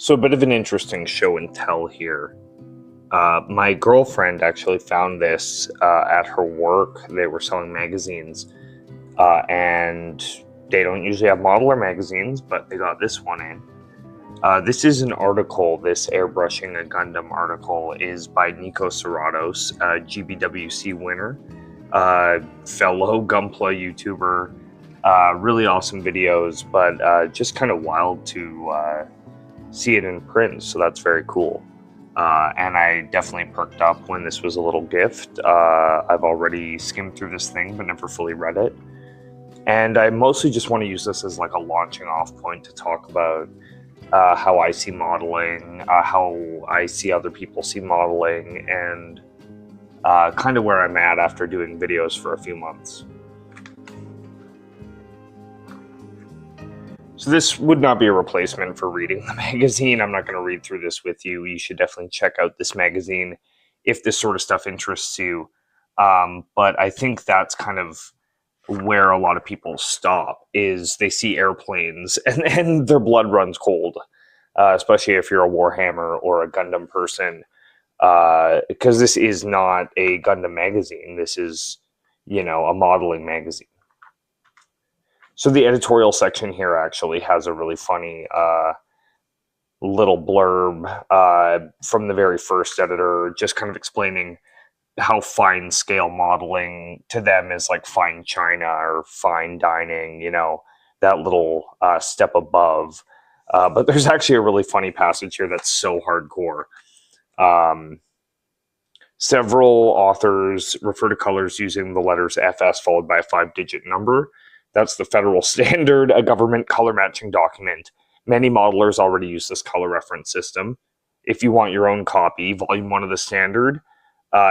So a bit of an interesting show and tell here. My girlfriend actually found this at her work. They were selling magazines, and they don't usually have modeler magazines, but they got this one in. This is an article, this Airbrushing a Gundam article is by Nico Serratos, a GBWC winner, fellow Gunpla YouTuber. Really awesome videos, but just kind of wild to see it in print, so that's very cool. And I definitely perked up when this was a little gift. I've already skimmed through this thing, but never fully read it. And I mostly just want to use this as like a launching off point to talk about how I see modeling, how I see other people see modeling, and kind of where I'm at after doing videos for a few months. So this would not be a replacement for reading the magazine. I'm not going to read through this with you. You should definitely check out this magazine if this sort of stuff interests you. But I think that's kind of where a lot of people stop, is they see airplanes and their blood runs cold, especially if you're a Warhammer or a Gundam person, because this is not a Gundam magazine. This is, a modeling magazine. So the editorial section here actually has a really funny little blurb from the very first editor, just kind of explaining how fine scale modeling to them is like fine china or fine dining, that little step above. But there's actually a really funny passage here that's so hardcore. Several authors refer to colors using the letters FS followed by a 5-digit number. That's the federal standard, a government color matching document. Many modelers already use this color reference system. If you want your own copy, Volume 1 of the standard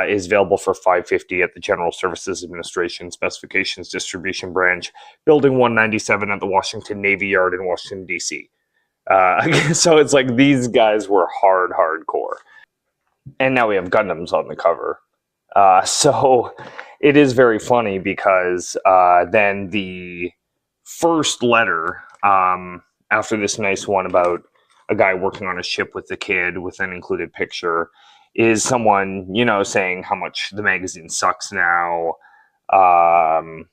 is available for $5.50 at the General Services Administration Specifications Distribution Branch, Building 197 at the Washington Navy Yard in Washington, D.C. So it's like these guys were hardcore. And now we have Gundams on the cover. So it is very funny because then the first letter, after this nice one about a guy working on a ship with a kid with an included picture, is someone, saying how much the magazine sucks now, how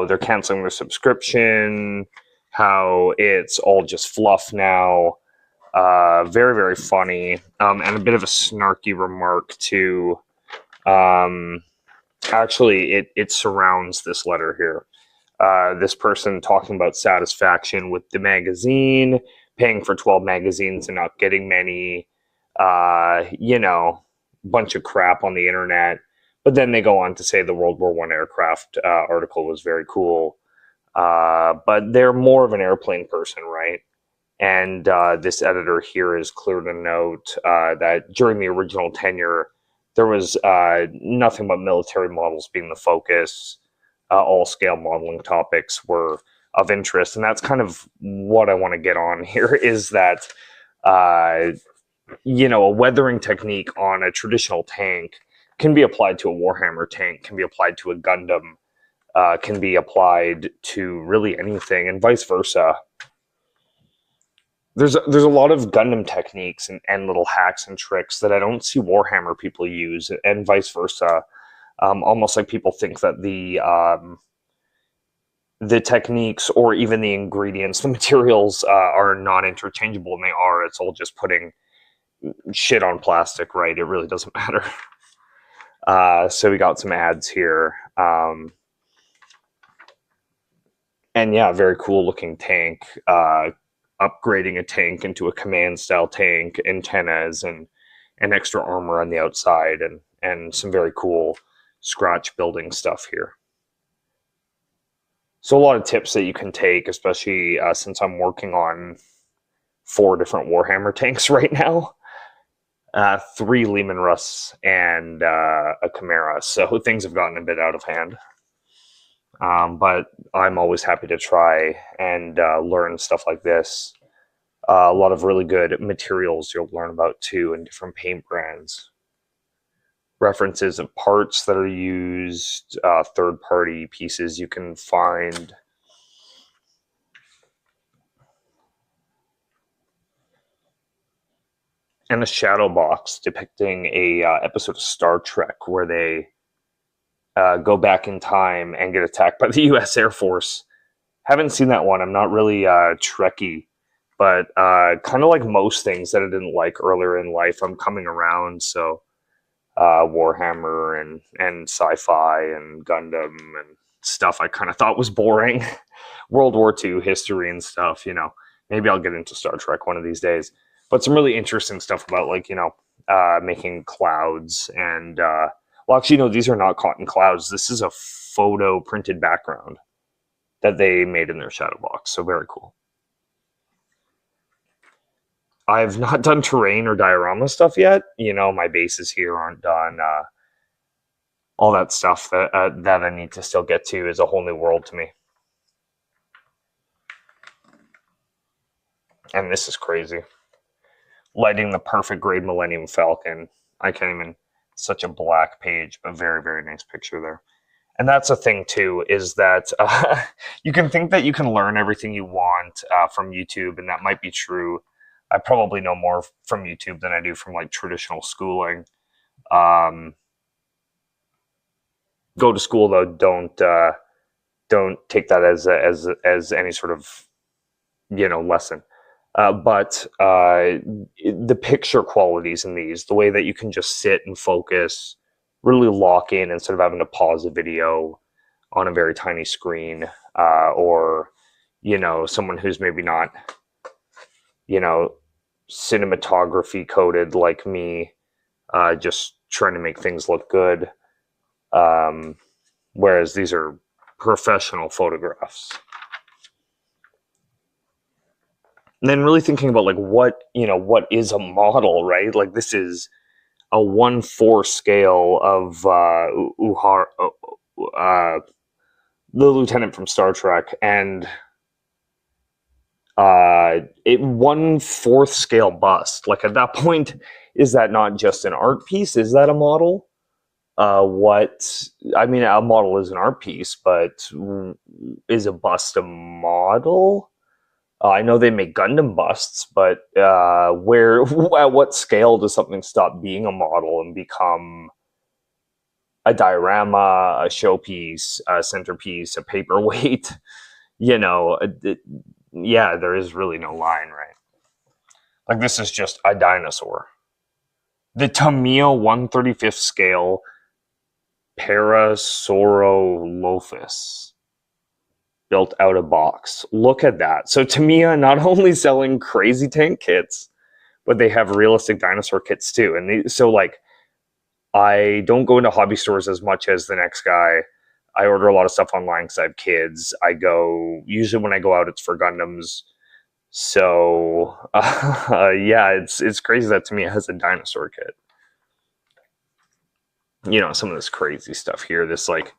they're canceling their subscription, how it's all just fluff now. Very, very funny, and a bit of a snarky remark too. Actually, it surrounds this letter here. This person talking about satisfaction with the magazine, paying for 12 magazines and not getting many, bunch of crap on the internet. But then they go on to say the World War I aircraft article was very cool. But they're more of an airplane person, right? And this editor here is clear to note that during the original tenure, there was nothing but military models being the focus. All scale modeling topics were of interest. And that's kind of what I want to get on here, is that, a weathering technique on a traditional tank can be applied to a Warhammer tank, can be applied to a Gundam, can be applied to really anything, and vice versa. There's a lot of Gundam techniques and little hacks and tricks that I don't see Warhammer people use, and vice versa. Almost like people think that the techniques or even the ingredients, the materials are not interchangeable, and they are. It's all just putting shit on plastic, right? It really doesn't matter. So we got some ads here. And yeah, very cool looking tank. Upgrading a tank into a command style tank, antennas and extra armor on the outside, and some very cool scratch building stuff here. So a lot of tips that you can take, especially since I'm working on 4 different Warhammer tanks right now. 3 Lehman Russ and a Chimera, so things have gotten a bit out of hand. But I'm always happy to try and learn stuff like this. A lot of really good materials you'll learn about too, in different paint brands. References of parts that are used, third-party pieces you can find. and a shadow box depicting a episode of Star Trek where they go back in time and get attacked by the U.S. Air Force. Haven't seen that one. I'm not really Trekkie, but kind of like most things that I didn't like earlier in life, I'm coming around. So Warhammer and sci-fi and Gundam and stuff I kind of thought was boring. World War II history and stuff, you know. Maybe I'll get into Star Trek one of these days. But some really interesting stuff about, like, you know, making clouds and well, actually, no, these are not cotton clouds. This is a photo printed background that they made in their shadow box. So very cool. I've not done terrain or diorama stuff yet. You know, my bases here aren't done. All that stuff that I need to still get to is a whole new world to me. And this is crazy. Lighting the perfect grade Millennium Falcon. I can't even... Such a black page, but very, very nice picture there. And that's a thing, too, is that you can think that you can learn everything you want from YouTube, and that might be true. I probably know more from YouTube than I do from, like, traditional schooling. Go to school, though. Don't take that as any sort of, you know, lesson. But the picture qualities in these, the way that you can just sit and focus, really lock in instead of having to pause a video on a very tiny screen, or, you know, someone who's maybe not, you know, cinematography coded like me, just trying to make things look good. Whereas these are professional photographs. And then really thinking about, like, what is a model, right? Like, this is a 1/4 scale of the lieutenant from Star Trek, and it 1/4 scale bust. Like, at that point, is that not just an art piece? Is that a model? A model is an art piece, but is a bust a model? I know they make Gundam busts, but at what scale does something stop being a model and become a diorama, a showpiece, a centerpiece, a paperweight? You know, yeah, there is really no line, right? Like, this is just a dinosaur. The Tamiya 1/35 scale Parasaurolophus. Built out of box. Look at that. So Tamiya not only selling crazy tank kits, but they have realistic dinosaur kits too. And so, like, I don't go into hobby stores as much as the next guy. I order a lot of stuff online because I have kids. Usually when I go out, it's for Gundams. So yeah, it's crazy that Tamiya has a dinosaur kit. You know, some of this crazy stuff here. This, like,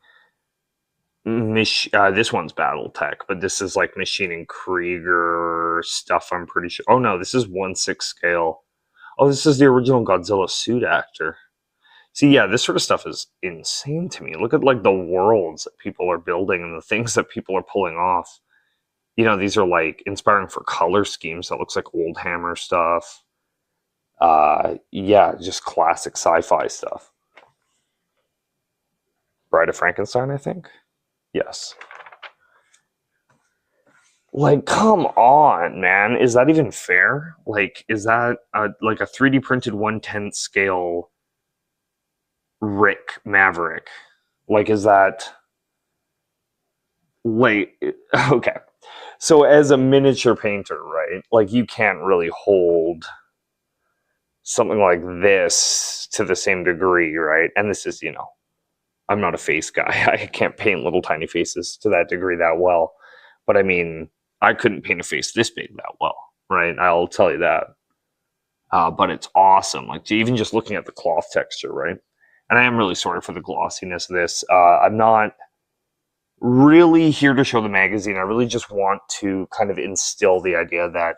this one's Battletech, but this is like Machining Krieger stuff, I'm pretty sure. Oh no, this is 1/6 scale. Oh, this is the original Godzilla suit actor. See, yeah, this sort of stuff is insane to me. Look at, like, the worlds that people are building and the things that people are pulling off. You know, these are, like, inspiring for color schemes that looks like old Hammer stuff. Yeah, just classic sci-fi stuff. Bride of Frankenstein, I think. Yes. Like, come on, man. Is that even fair? Like, is that like a 3D printed 1/10 scale Rick Maverick? Like, is that... Like, okay. So as a miniature painter, right? Like, you can't really hold something like this to the same degree, right? And this is, you know, I'm not a face guy. I can't paint little tiny faces to that degree that well. But I mean, I couldn't paint a face this big that well, right? I'll tell you that. But it's awesome. Like, even just looking at the cloth texture, right? And I am really sorry for the glossiness of this. I'm not really here to show the magazine. I really just want to kind of instill the idea that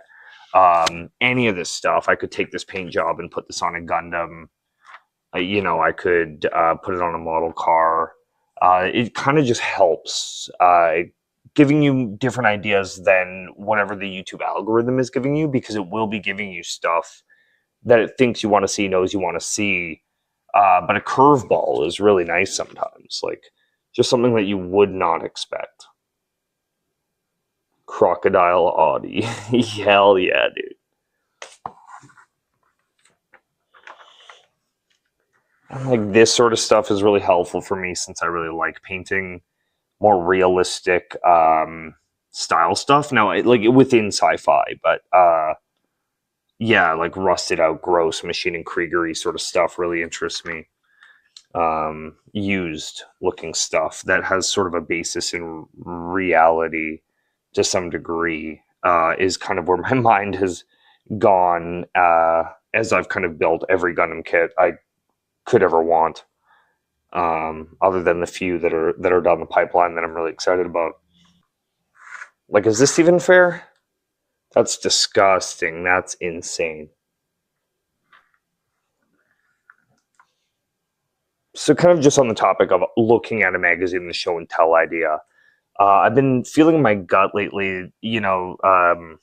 any of this stuff, I could take this paint job and put this on a Gundam. You know, I could put it on a model car. It kind of just helps giving you different ideas than whatever the YouTube algorithm is giving you, because it will be giving you stuff that it thinks you want to see, knows you want to see. But a curveball is really nice sometimes, like just something that you would not expect. Crocodile Audi. Hell yeah, dude. And like this sort of stuff is really helpful for me since I really like painting more realistic style stuff. Now, like within sci-fi, but yeah, like rusted out, gross, Machine and Krieger-y sort of stuff really interests me. Used looking stuff that has sort of a basis in reality to some degree is kind of where my mind has gone as I've kind of built every Gundam kit I could ever want, other than the few that are down the pipeline that I'm really excited about. Like, is this even fair? That's disgusting. That's insane. So kind of just on the topic of looking at a magazine, the show and tell idea, I've been feeling in my gut lately, the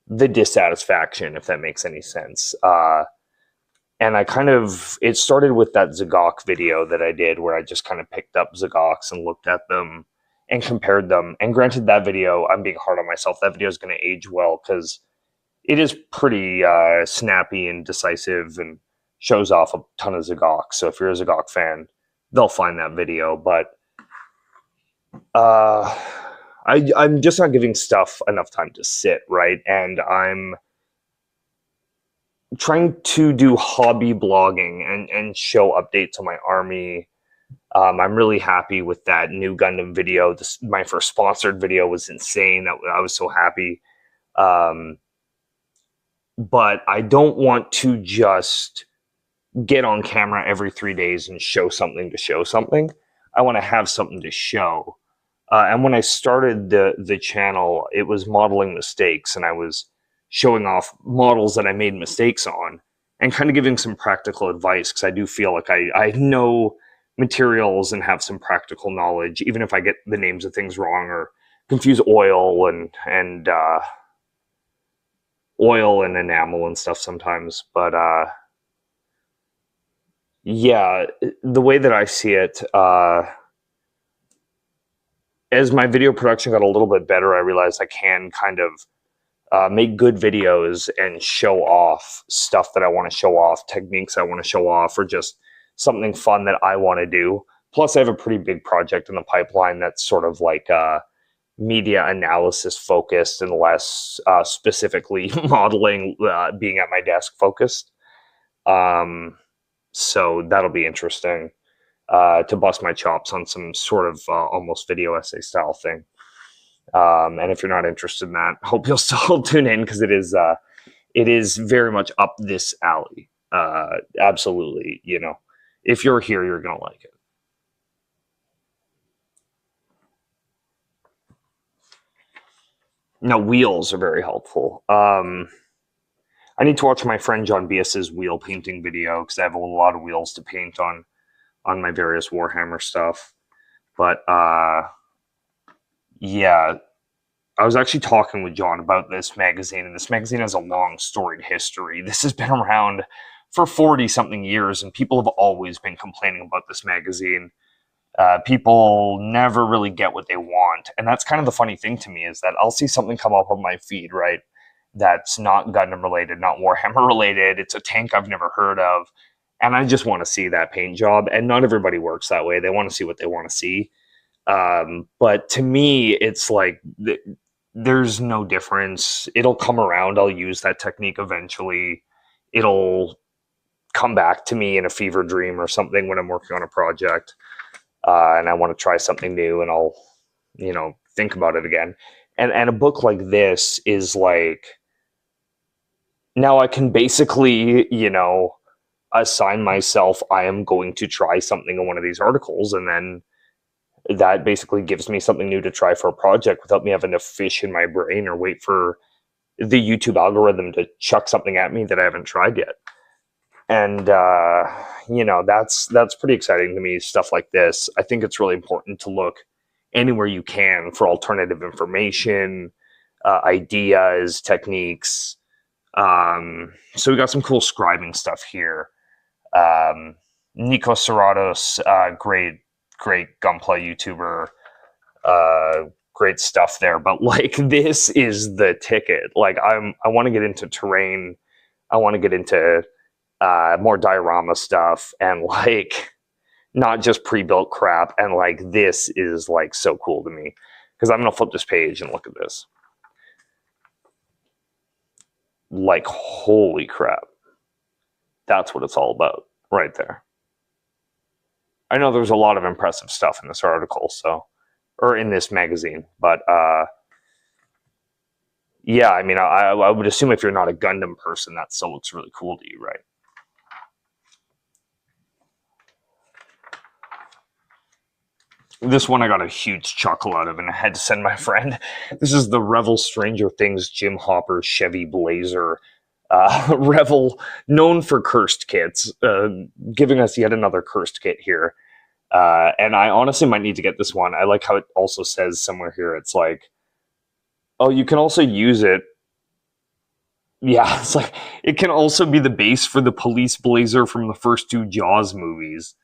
dissatisfaction, if that makes any sense. And it started with that Zagok video that I did where I just kind of picked up Zagoks and looked at them and compared them. And granted, that video, I'm being hard on myself, that video is going to age well because it is pretty snappy and decisive and shows off a ton of Zagok. So if you're a Zagok fan, they'll find that video. But I'm just not giving stuff enough time to sit, right? And I'm trying to do hobby blogging and show updates on my army. I'm really happy with that new Gundam video. My first sponsored video was insane. I was so happy. But I don't want to just get on camera every 3 days and show something to show something. I want to have something to show. And when I started the channel, it was modeling mistakes, and I was showing off models that I made mistakes on and kind of giving some practical advice, because I do feel like I know materials and have some practical knowledge, even if I get the names of things wrong or confuse oil and enamel and stuff sometimes. But yeah, the way that I see it, as my video production got a little bit better, I realized I can kind of make good videos and show off stuff that I want to show off, techniques I want to show off, or just something fun that I want to do. Plus, I have a pretty big project in the pipeline that's sort of like media analysis focused and less specifically modeling, being at my desk focused. So that'll be interesting to bust my chops on some sort of almost video essay style thing. And if you're not interested in that, hope you'll still tune in, because it is very much up this alley. Absolutely, if you're here, you're gonna like it. Now, wheels are very helpful. I need to watch my friend John Bias's wheel painting video, because I have a lot of wheels to paint on my various Warhammer stuff. But yeah, I was actually talking with John about this magazine, and this magazine has a long storied history. This has been around for 40-something years, and people have always been complaining about this magazine. People never really get what they want. And that's kind of the funny thing to me, is that I'll see something come up on my feed, right, that's not Gundam related, not Warhammer related. It's a tank I've never heard of. And I just want to see that paint job. And not everybody works that way. They want to see what they want to see. But to me, it's like there's no difference. It'll come around. I'll use that technique eventually. It'll come back to me in a fever dream or something when I'm working on a project. And I want to try something new, and I'll, think about it again. And a book like this is like, now I can basically, assign myself, I am going to try something in one of these articles, and then that basically gives me something new to try for a project without me having to fish in my brain or wait for the YouTube algorithm to chuck something at me that I haven't tried yet. And, that's pretty exciting to me, stuff like this. I think it's really important to look anywhere you can for alternative information, ideas, techniques, So we got some cool scribing stuff here. Nico Serratos, great gunpla YouTuber, great stuff there. But like, this is the ticket. Like, I want to get into terrain. I want to get into more diorama stuff, and like, not just pre-built crap. And like, this is like so cool to me, because I'm gonna flip this page and look at this. Like, holy crap. That's what it's all about right there. I know there's a lot of impressive stuff in this article, so, or in this magazine, but yeah, I mean, I would assume if you're not a Gundam person, that still looks really cool to you, right? This one I got a huge chuckle out of, and I had to send my friend. This is the Revell Stranger Things Jim Hopper Chevy Blazer. Revell, known for cursed kits, giving us yet another cursed kit here. And I honestly might need to get this one. I like how it also says somewhere here, it's like, oh, you can also use it. Yeah, it's like, it can also be the base for the police blazer from the first 2 Jaws movies.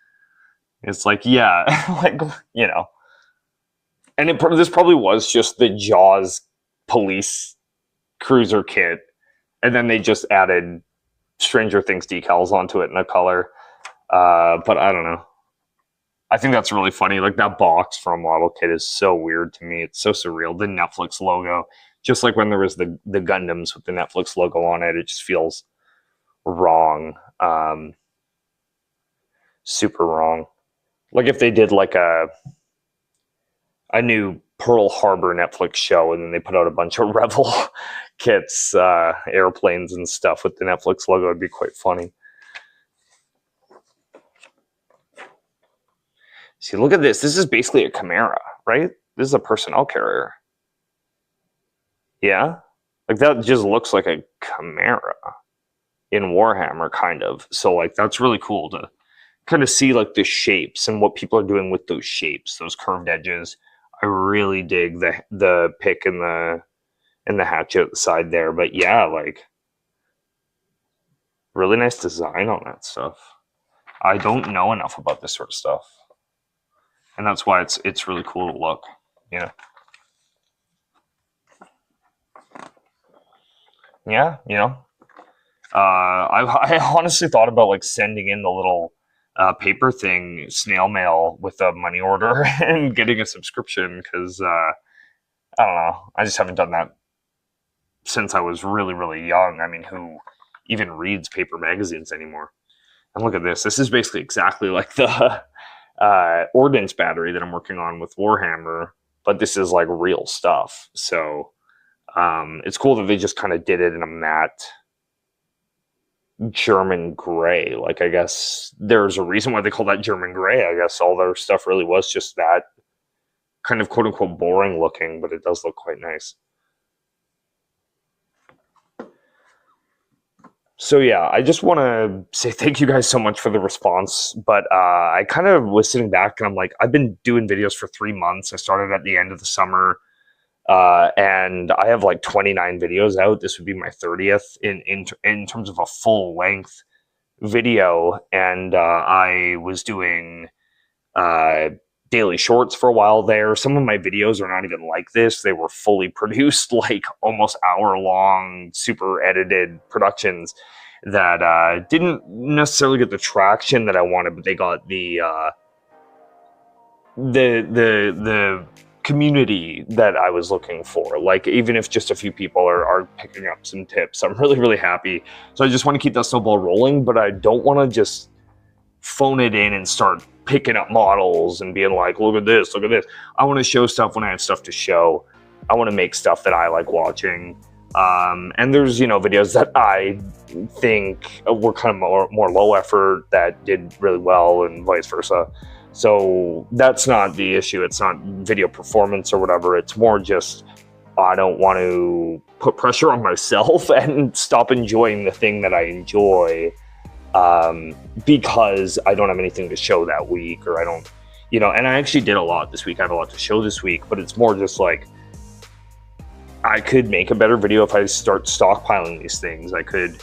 It's like, yeah, like, you know. And this probably was just the Jaws police cruiser kit, and then they just added Stranger Things decals onto it in a color. But I don't know. I think that's really funny. Like, that box from model kit is so weird to me. It's so surreal. The Netflix logo, just like when there was the Gundams with the Netflix logo on it, it just feels wrong. Super wrong. Like if they did like a new Pearl Harbor Netflix show, and then they put out a bunch of Revell kits, airplanes and stuff with the Netflix logo, it'd be quite funny. See, look at this. This is basically a Chimera, right? This is a personnel carrier. Yeah? Like, that just looks like a Chimera in Warhammer, kind of. So, like, that's really cool to kind of see, like, the shapes and what people are doing with those shapes, those curved edges. I really dig the pick and the hatchet at the side there. But yeah, like, really nice design on that stuff. I don't know enough about this sort of stuff, and that's why it's really cool to look, you know. Yeah, you know. I honestly thought about like sending in the little paper thing, snail mail, with a money order and getting a subscription, because I don't know, I just haven't done that since I was really, really young. I mean, who even reads paper magazines anymore? And look at this. This is basically exactly like the ordnance battery that I'm working on with Warhammer, but this is like real stuff. So it's cool that they just kind of did it in a matte German gray. Like, I guess there's a reason why they call that German gray. I guess all their stuff really was just that kind of quote-unquote boring looking, but it does look quite nice. So yeah, I just want to say thank you guys so much for the response. But I kind of was sitting back and I'm like, I've been doing videos for 3 months. I started at the end of the summer, and I have like 29 videos out. This would be my 30th in terms of a full length video. And I was doing daily shorts for a while there. Some of my videos are not even like this. They were fully produced, like almost hour-long, super edited productions that didn't necessarily get the traction that I wanted, but they got the community that I was looking for. Like, even if just a few people are picking up some tips, I'm really, really happy. So I just want to keep that snowball rolling, but I don't want to just phone it in and start picking up models and being like, look at this, look at this. I want to show stuff when I have stuff to show. I want to make stuff that I like watching. And there's, you know, videos that I think were kind of more low effort that did really well, and vice versa. So that's not the issue. It's not video performance or whatever. It's more just, I don't want to put pressure on myself and stop enjoying the thing that I enjoy, because I don't have anything to show that week, or I don't, you know. And I actually did a lot this week. I have a lot to show this week, but it's more just like, I could make a better video if I start stockpiling these things. I could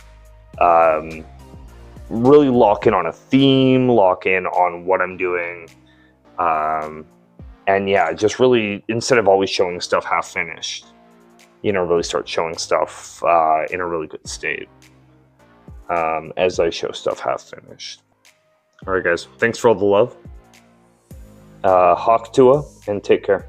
really lock in on a theme, lock in on what I'm doing. And yeah, just really, instead of always showing stuff half finished, you know, really start showing stuff in a really good state as I show stuff half finished. All right, guys, thanks for all the love. Hawk Tua, and take care.